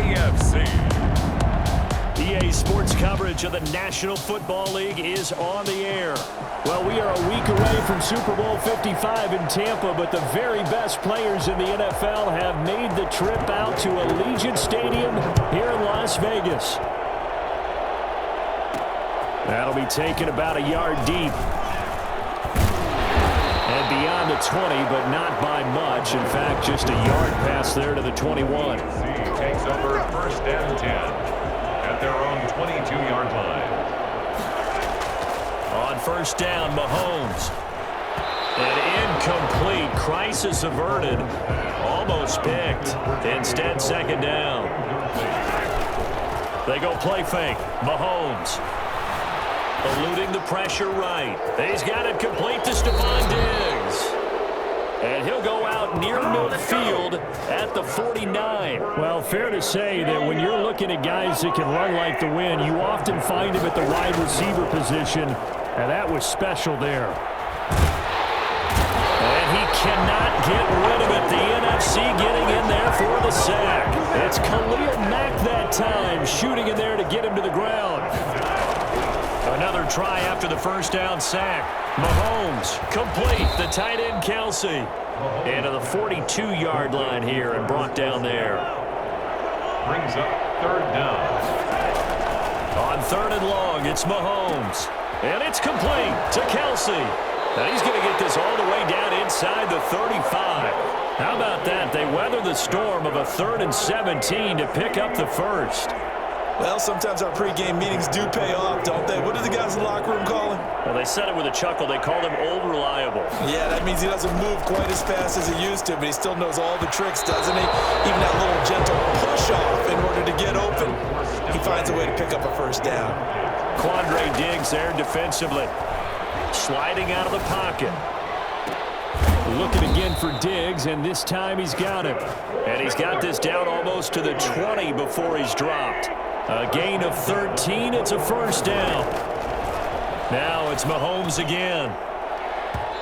AFC. EA Sports coverage of the National Football League is on the air. Well, we are a week away from Super Bowl 55 in Tampa, but the very best players in the NFL have made the trip out to Allegiant Stadium here in Las Vegas. That'll be taken about a yard deep. And beyond the 20, but not by much. In fact, just a yard pass there to the 21. Takes over first and 10 at their own 22-yard line. On first down, Mahomes. An incomplete. Crisis averted. Almost picked. Instead, second down. They go play fake. Mahomes. Eluding the pressure right. He's got it complete to Stephon Diggs. And he'll go out near midfield at the 49. Well, fair to say that when you're looking at guys that can run like the wind, you often find him at the wide receiver position, and that was special there. And he cannot get rid of it. The NFC getting in there for the sack. It's Khalil Mack that time, shooting in there to get him to the ground. Another try after the first down sack. Mahomes complete. The tight end Kelsey. Into the 42-yard line here and brought down there. Brings up third down. On third and long, it's Mahomes. And it's complete to Kelsey. Now he's going to get this all the way down inside the 35. How about that? They weather the storm of a 3rd and 17 to pick up the first. Well, sometimes our pregame meetings do pay off, don't they? What do the guys in the locker room call him? Well, they said it with a chuckle. They called him Old Reliable. Yeah, that means he doesn't move quite as fast as he used to, but he still knows all the tricks, doesn't he? Even that little gentle push-off in order to get open. He finds a way to pick up a first down. Quandre Diggs there defensively. Sliding out of the pocket. Looking again for Diggs, and this time he's got him. And he's got this down almost to the 20 before he's dropped. A gain of 13. It's a first down. Now it's Mahomes again.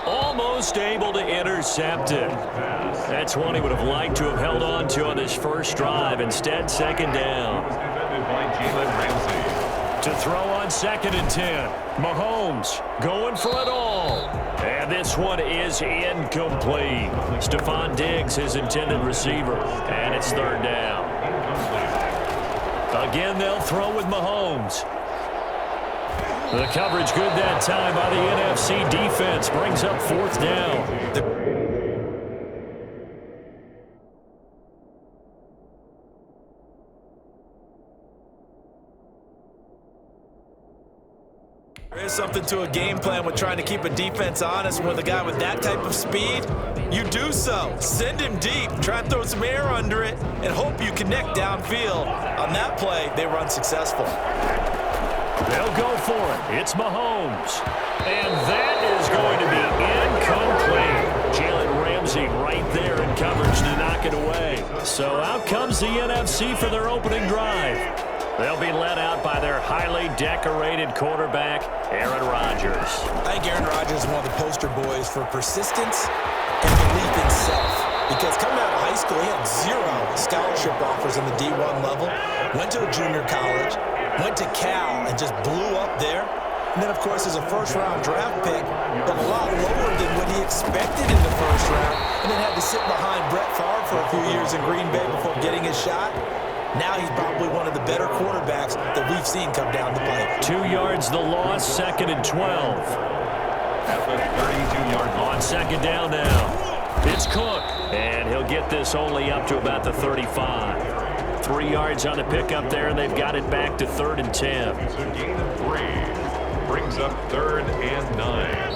Almost able to intercept it. That's one he would have liked to have held on to on this first drive. Instead, second down. To throw on 2nd and 10. Mahomes going for it all. And this one is incomplete. Stephon Diggs, his intended receiver. And it's third down. Again, they'll throw with Mahomes. The coverage good that time by the NFC defense. Brings up 4th down. There's something to a game plan with trying to keep a defense honest. With a guy with that type of speed, you do so. Send him deep, try and throw some air under it, and hope you connect downfield. On that play, they were unsuccessful. They'll go for it. It's Mahomes. And that is going to be incomplete. Jalen Ramsey right there in coverage to knock it away. So out comes the NFC for their opening drive. They'll be led out by their highly decorated quarterback, Aaron Rodgers. I think Aaron Rodgers is one of the poster boys for persistence and belief in self. Because coming out of high school, he had 0 scholarship offers on the D1 level. Went to a junior college, went to Cal, and just blew up there. And then, of course, as a first-round draft pick, but a lot lower than what he expected in the first round. And then had to sit behind Brett Favre for a few years in Green Bay before getting his shot. Now he's probably one of the better quarterbacks that we've seen come down the pipe. 2 yards the loss, 2nd and 12. At the 32-yard line. On second down now. It's Cook. And he'll get this only up to about the 35. 3 yards on the pickup there, and they've got it back to 3rd and 10. It's a gain of 3. Brings up 3rd and 9.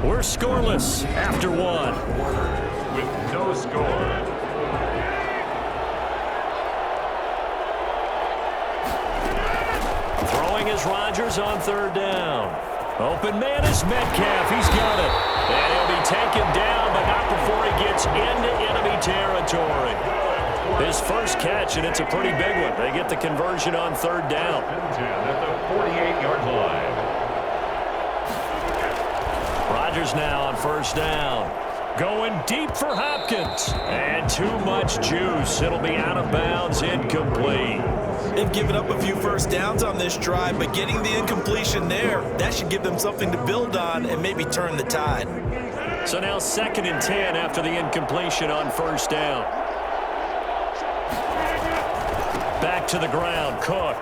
We're scoreless after 1. With no score. Is Rodgers on 3rd down. Open man is Metcalf. He's got it. And he'll be taken down, but not before he gets into enemy territory. His first catch, and it's a pretty big one. They get the conversion on 3rd down. At the 48-yard line. Rodgers now on 1st down. Going deep for Hopkins. And too much juice. It'll be out of bounds, incomplete. They've given up a few first downs on this drive, but getting the incompletion there, that should give them something to build on and maybe turn the tide. So now 2nd and 10 after the incompletion on first down. Back to the ground, Cook.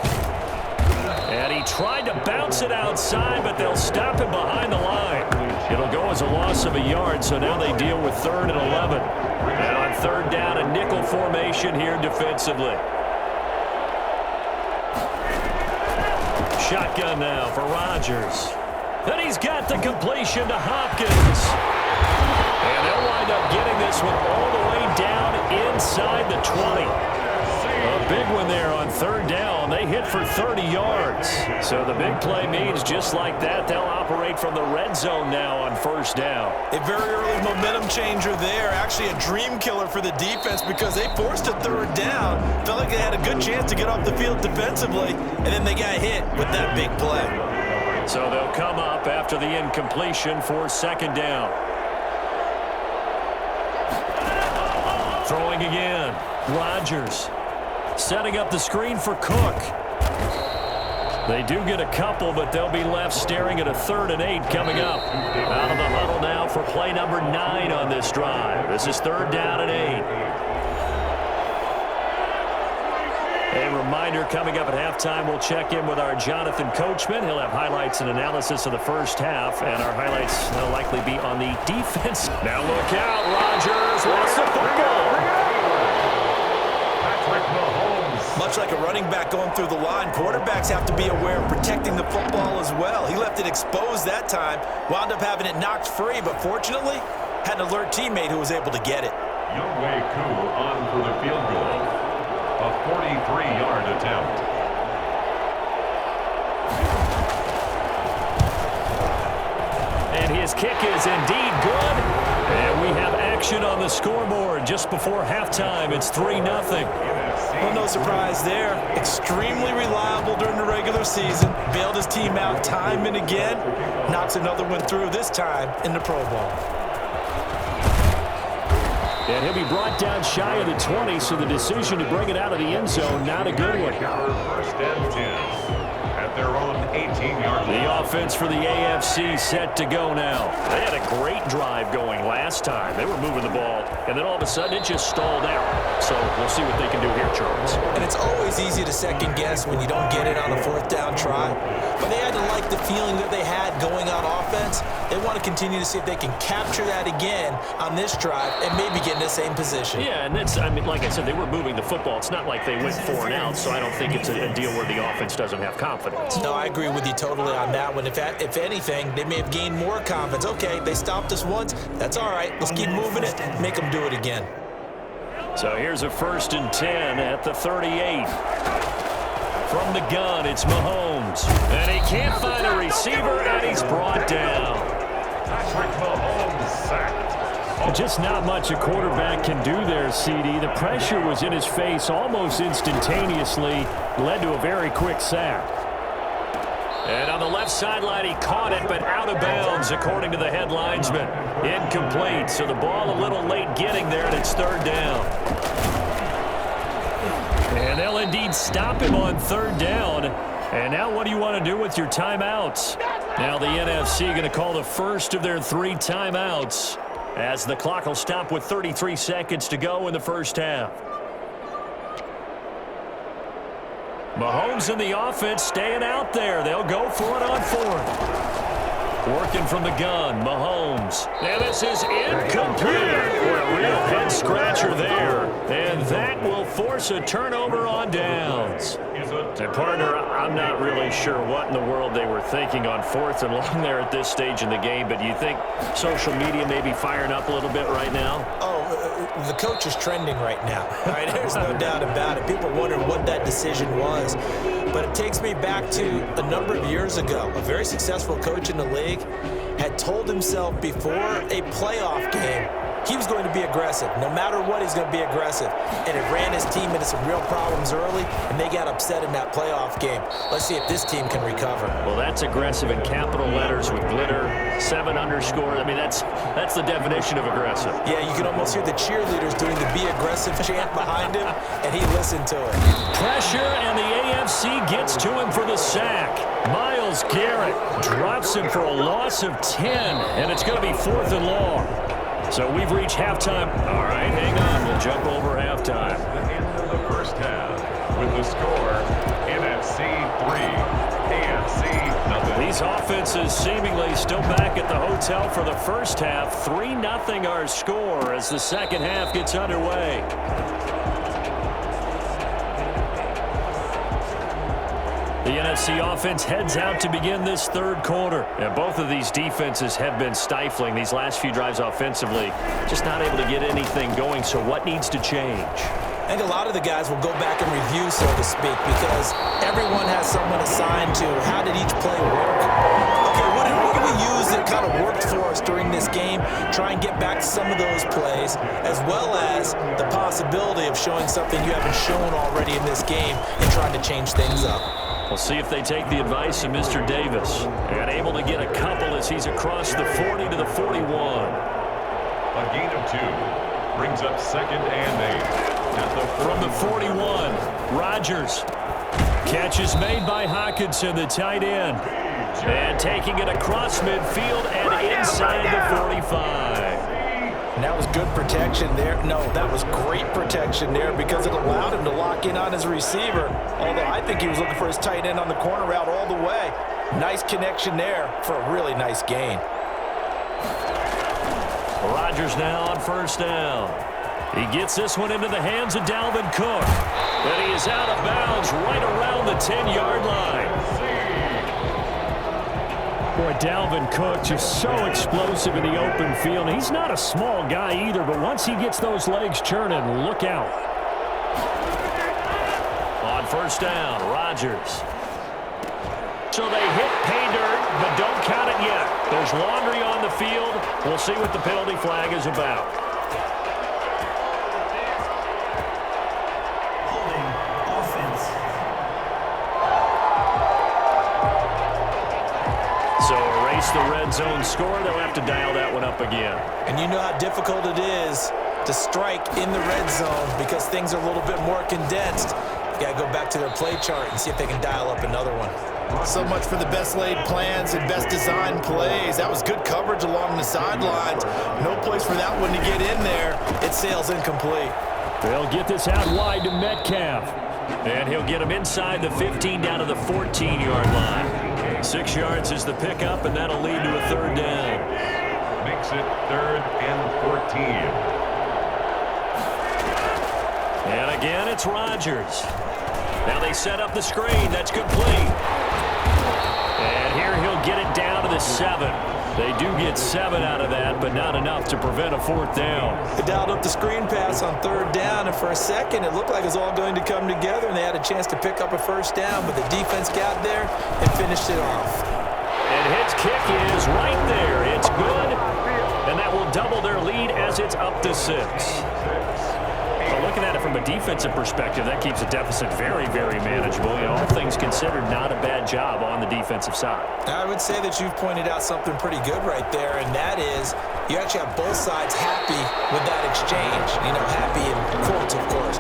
And he tried to bounce it outside, but they'll stop him behind the line. It'll go as a loss of a yard, so now they deal with 3rd and 11. And on 3rd down, a nickel formation here defensively. Shotgun now for Rodgers. And he's got the completion to Hopkins. And they'll wind up getting this one all the way down inside the 20. A big one there on 3rd down. They hit for 30 yards. So the big play means just like that, they'll operate from the red zone now on 1st down. A very early momentum changer there. Actually a dream killer for the defense because they forced a 3rd down. Felt like they had a good chance to get off the field defensively, and then they got hit with that big play. So they'll come up after the incompletion for 2nd down. Throwing again. Rodgers. Setting up the screen for Cook. They do get a couple, but they'll be left staring at a 3rd and 8 coming up. Out of the huddle now for play number 9 on this drive. This is 3rd down and 8. A reminder coming up at halftime, we'll check in with our Jonathan Coachman. He'll have highlights and analysis of the first half, and our highlights will likely be on the defense. Now look out, Rodgers lost the football. Much like a running back going through the line, quarterbacks have to be aware of protecting the football as well. He left it exposed that time, wound up having it knocked free, but fortunately, had an alert teammate who was able to get it. Younghoe Koo on for the field goal. A 43-yard attempt. And his kick is indeed good. And we have action on the scoreboard just before halftime. It's 3-0. Well, no surprise there. Extremely reliable during the regular season. Bailed his team out time and again. Knocks another one through, this time in the Pro Bowl. And he'll be brought down shy of the 20, so the decision to bring it out of the end zone, not a good one. 1st and 10 at their own 18-yard line. The offense for the AFC set to go now. They had a great drive going last time. They were moving the ball, and then all of a sudden it just stalled out. So we'll see what they can do here, Charles. And it's always easy to second guess when you don't get it on a 4th down try. But they had to like the feeling that they had going on offense. They want to continue to see if they can capture that again on this drive and maybe get in the same position. Yeah, and that's, I mean, like I said, they were moving the football. It's not like they went 4 and out, so I don't think it's a deal where the offense doesn't have confidence. No, I agree with you totally on that one. If anything, they may have gained more confidence. Okay, they stopped us once. That's all right. Let's keep moving it. Make them do it again. So here's a 1st and 10 at the 38. From the gun, it's Mahomes. And he can't find a receiver, and he's brought down. Patrick Mahomes sacked. Just not much a quarterback can do there, CD. The pressure was in his face almost instantaneously. Led to a very quick sack. And on the left sideline, he caught it, but out of bounds, according to the head linesman. Incomplete, so the ball a little late getting there, and it's 3rd down. And they'll indeed stop him on 3rd down. And now what do you want to do with your timeouts? Now the NFC going to call the first of their 3 timeouts, as the clock will stop with 33 seconds to go in the first half. Mahomes and the offense staying out there. They'll go for it on 4th. Working from the gun, Mahomes. And this is incomplete. A real head scratcher there. And that will force a turnover on downs. And partner, I'm not really sure what in the world they were thinking on 4th and long there at this stage in the game, but do you think social media may be firing up a little bit right now? Oh, the coach is trending right now. All right, there's no doubt about it. People wondering what that decision was. But it takes me back to a number of years ago. A very successful coach in the league had told himself before a playoff game, he was going to be aggressive. No matter what, he's going to be aggressive. And it ran his team into some real problems early, and they got upset in that playoff game. Let's see if this team can recover. Well, that's aggressive in capital letters with glitter, 7 underscore. I mean, that's the definition of aggressive. Yeah, you can almost hear the cheerleaders doing the be aggressive chant behind him, and he listened to it. Pressure, and the AFC gets to him for the sack. Myles Garrett drops him for a loss of 10, and it's going to be 4th and long. So we've reached halftime. All right, hang on. We'll jump over halftime. The end of the first half with the score NFC 3, AFC nothing. These offenses seemingly still back at the hotel for the first half. 3-0 our score as the second half gets underway. The NFC offense heads out to begin this third quarter. And both of these defenses have been stifling these last few drives offensively. Just not able to get anything going, so what needs to change? I think a lot of the guys will go back and review, so to speak, because everyone has someone assigned to how did each play work. Okay, what do we use that kind of worked for us during this game? Try and get back to some of those plays, as well as the possibility of showing something you haven't shown already in this game and trying to change things up. We'll see if they take the advice of Mr. Davis. And able to get a couple as he's across the 40 to the 41. A gain of 2 brings up 2nd and 8. From the 41, Rodgers. Catch is made by Hockenson, the tight end. And taking it across midfield and inside the 45. And that was good protection there. No, that was great protection there because it allowed him to lock in on his receiver. Although I think he was looking for his tight end on the corner route all the way. Nice connection there for a really nice gain. Rodgers now on first down. He gets this one into the hands of Dalvin Cook. But he is out of bounds right around the 10-yard line. Boy, Dalvin Cook just so explosive in the open field. He's not a small guy either, but once he gets those legs churning, look out. On first down, Rodgers. So they hit pay dirt, but don't count it yet. There's laundry on the field. We'll see what the penalty flag is about. The red zone score, they'll have to dial that one up again. And you know how difficult it is to strike in the red zone because things are a little bit more condensed. You got to go back to their play chart and see if they can dial up another one. So much for the best laid plans and best designed plays. That was good coverage along the sidelines. No place for that one to get in there. It sails incomplete. They'll get this out wide to Metcalf. And he'll get him inside the 15 down to the 14-yard line. 6 yards is the pickup, and that'll lead to a third down. Makes it 3rd and 14. And again, it's Rodgers. Now they set up the screen. That's complete. And here he'll get it down to the 7. They do get 7 out of that, but not enough to prevent a 4th down. They dialed up the screen pass on 3rd down, and for a second it looked like it was all going to come together, and they had a chance to pick up a 1st down, but the defense got there and finished it off. And his kick is right there. It's good, and that will double their lead as it's up to 6. But looking at it from a defensive perspective, that keeps the deficit very, very manageable. You know, all things considered, not a bad job on the defensive side. I would say that you've pointed out something pretty good right there, and that is you actually have both sides happy with that exchange. You know, happy in quotes, of course.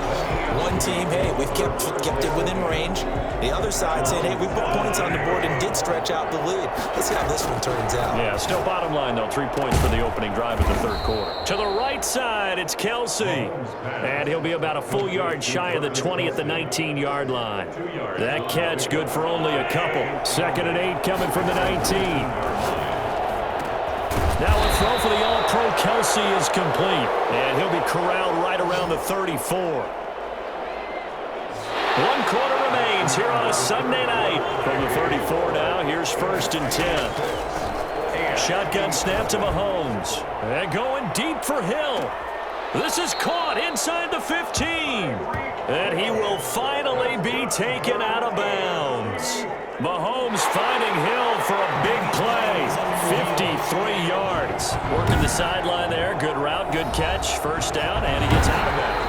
One team, hey, we've kept it within range. The other side saying, hey, we put points on the board and did stretch out the lead. Let's see how this one turns out. Yeah, still bottom line, though, 3 points for the opening drive of the third quarter. To the right side, it's Kelsey. And he'll be about a full yard shy of the 20 at the 19-yard line. That catch good for only a couple. 2nd and 8 coming from the 19. Now a throw for the All-Pro Kelsey is complete. And he'll be corralled right around the 34. 1 quarter remains here on a Sunday night. From the 34 now, here's 1st and 10. Shotgun snap to Mahomes. And going deep for Hill. This is caught inside the 15. And he will finally be taken out of bounds. Mahomes finding Hill for a big play. yards. Working the sideline there. Good route, good catch. First down, and he gets out of that.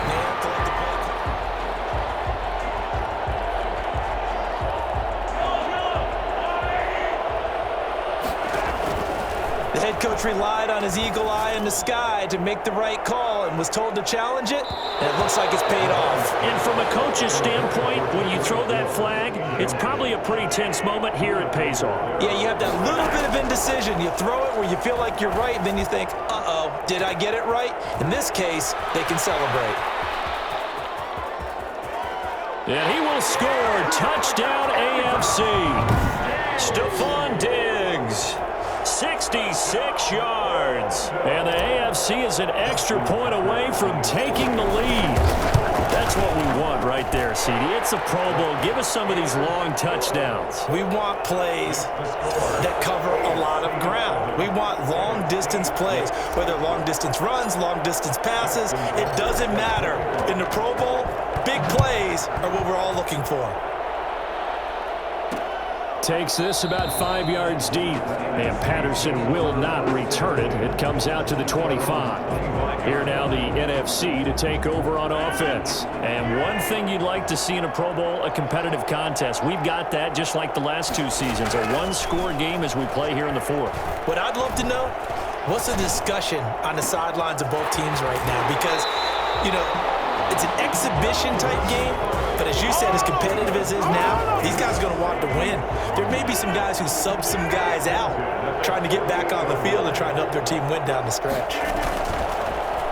The head coach relied on his eagle eye in the sky to make the right call and was told to challenge it, and it looks like it's paid off. And from a coach's standpoint, when you throw that flag, it's probably a pretty tense moment. Here it pays off. Yeah, you have that little bit of indecision. You throw it where you feel like you're right, and then you think, uh-oh, did I get it right? In this case, they can celebrate. And he will score. Touchdown AFC. Stephon Diggs. 66 yards. And the AFC is an extra point away from taking the lead. That's what we want right there, CD. It's a Pro Bowl. Give us some of these long touchdowns. We want plays that cover a lot of ground. We want long-distance plays, whether long-distance runs, long-distance passes. It doesn't matter. In the Pro Bowl, big plays are what we're all looking for. Takes this about 5 yards deep, and Patterson will not return it. It comes out to the 25. Here now the NFC to take over on offense. And one thing you'd like to see in a Pro Bowl, a competitive contest. We've got that just like the last two seasons, a one-score game as we play here in the fourth. What I'd love to know, what's the discussion on the sidelines of both teams right now? Because, you know, it's an exhibition-type game, but as you said, as competitive as it is now, these guys are going to want to win. There may be some guys who sub some guys out, trying to get back on the field and trying to help their team win down the stretch.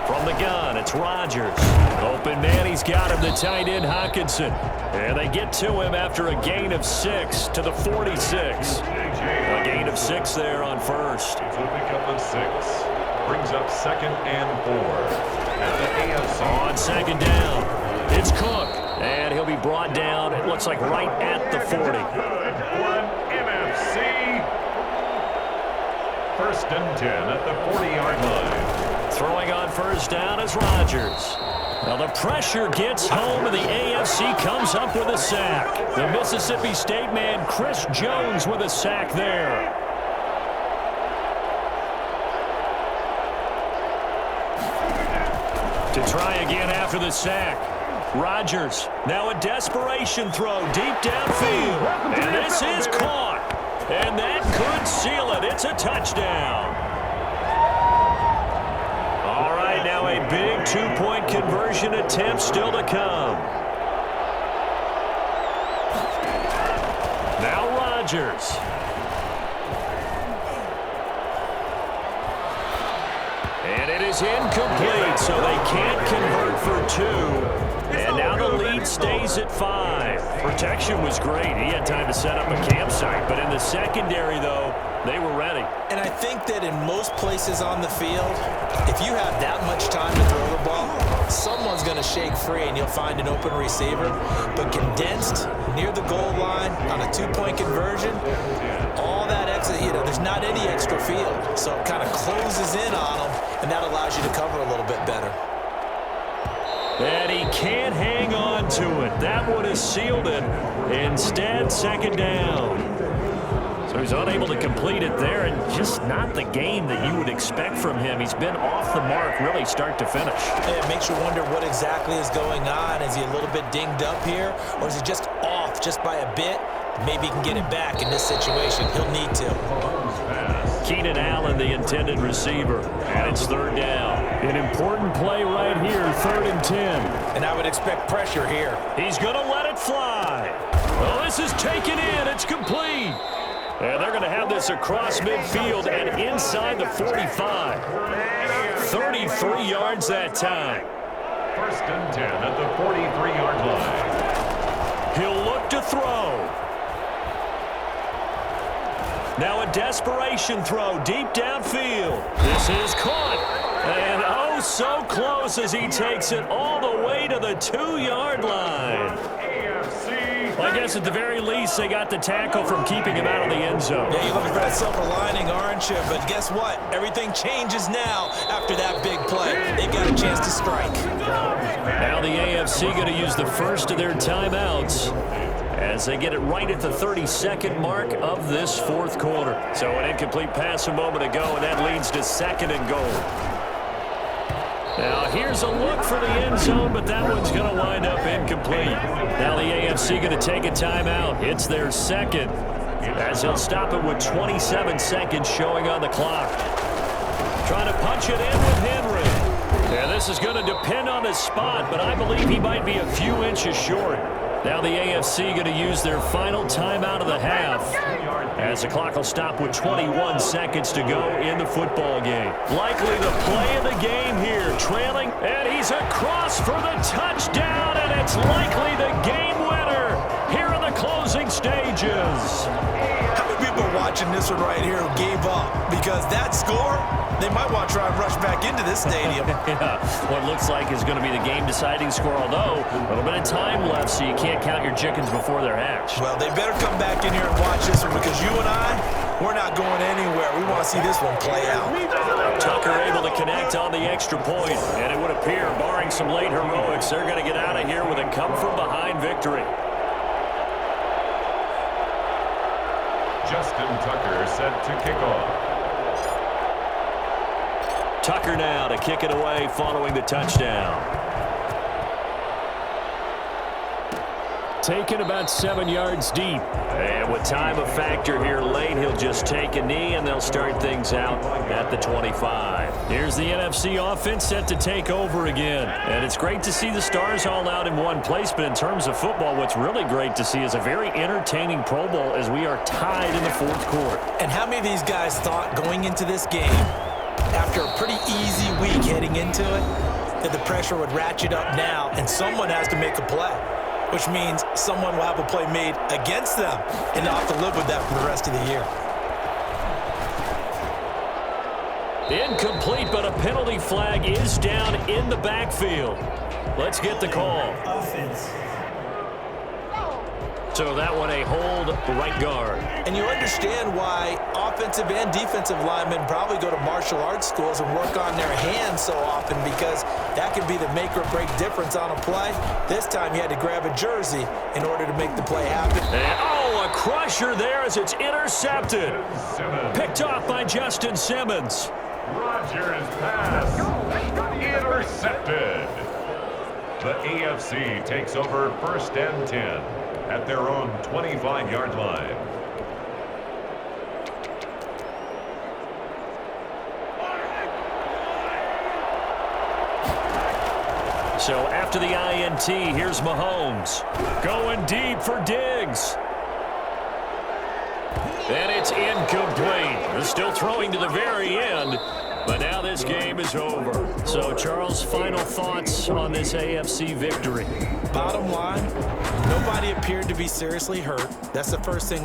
From the gun, it's Rodgers. Open man, he's got him, the tight end, Hockenson. And they get to him after a gain of 6 to the 46. A gain of 6 there on first. It's a pickup of 6. Brings up 2nd and 4. At the AFC. On second down, it's Cook. And he'll be brought down, it looks like right at the 40. For an NFC. 1st and 10 at the 40-yard line. Throwing on first down is Rodgers. Now the pressure gets home, and the AFC comes up with a sack. The Mississippi State man, Chris Jones, with a sack there. To try again after the sack. Rodgers, now a desperation throw deep downfield. And this is caught. And that could seal it. It's a touchdown. All right, now a big two-point conversion attempt still to come. Now Rodgers. And it is incomplete, so they can't convert for 2. And now the lead stays at 5. Protection was great. He had time to set up a campsite. But in the secondary, though, they were ready. And I think that in most places on the field, if you have that much time to throw the ball, someone's going to shake free and you'll find an open receiver. But condensed near the goal line on a two-point conversion, all that extra, you know, there's not any extra field. So it kind of closes in on them, and that allows you to cover a little bit better. And he can't hang on to it. That would have sealed it. Instead, second down. So he's unable to complete it there, and just not the game that you would expect from him. He's been off the mark, really, start to finish. Yeah, it makes you wonder what exactly is going on. Is he a little bit dinged up here, or is he just off just by a bit? Maybe he can get it back in this situation. He'll need to. Keenan Allen, the intended receiver, and it's third down. An important play right here, 3rd and 10. And I would expect pressure here. He's going to let it fly. Well, this is taken in. It's complete. And they're going to have this across midfield and inside the 45. 33 yards that time. 1st and 10 at the 43-yard line. He'll look to throw. Now a desperation throw deep downfield. This is caught. And oh, so close as he takes it all the way to the 2-yard line. Well, I guess at the very least, they got the tackle from keeping him out of the end zone. Yeah, you're looking for that silver lining, aren't you? But guess what? Everything changes now after that big play. They got a chance to strike. Now the AFC going to use the first of their timeouts as they get it right at the 32nd mark of this fourth quarter. So an incomplete pass a moment ago, and that leads to 2nd and goal. Now here's a look for the end zone, but that one's going to wind up incomplete. Now the AFC going to take a timeout. It's their second, as he'll stop it with 27 seconds showing on the clock. Trying to punch it in with Henry. Yeah, this is going to depend on his spot, but I believe he might be a few inches short. Now the AFC going to use their final timeout of the half, as the clock will stop with 21 seconds to go in the football game. Likely the play of the game here, trailing, and he's across for the touchdown, and it's likely the game winner here in the closing stages. How many people are watching this one right here who gave up? Because that score, they might want to try and rush back into this stadium. Yeah, what looks like is going to be the game-deciding score, although a little bit of time left, so you can't count your chickens before they're hatched. Well, they better come back in here and watch this one, because you and I, we're not going anywhere. We want to see this one play out. Tucker able to connect on the extra point, and it would appear, barring some late heroics, they're going to get out of here with a come-from-behind victory. Justin Tucker set to kick off. Tucker now to kick it away following the touchdown. Taken about 7 yards deep. And with time a factor here late, he'll just take a knee, and they'll start things out at the 25. Here's the NFC offense set to take over again. And it's great to see the stars all out in one place, but in terms of football, what's really great to see is a very entertaining Pro Bowl as we are tied in the fourth quarter. And how many of these guys thought going into this game, after a pretty easy week heading into it, that the pressure would ratchet up now and someone has to make a play, which means someone will have a play made against them and they'll have to live with that for the rest of the year. Incomplete, but a penalty flag is down in the backfield. Let's get the call. Offense. So that one a hold right guard. And you understand why offensive and defensive linemen probably go to martial arts schools and work on their hands so often, because that can be the make or break difference on a play. This time you had to grab a jersey in order to make the play happen. And, a crusher there as it's intercepted. Picked off by Justin Simmons. Rodgers' pass intercepted. The AFC takes over 1st and 10 at their own 25-yard line. So after the INT, here's Mahomes. Going deep for Diggs. And it's incomplete. They're still throwing to the very end, but now this game is over. So, Charles, final thoughts on this AFC victory? Bottom line, nobody appeared to be seriously hurt. That's the first thing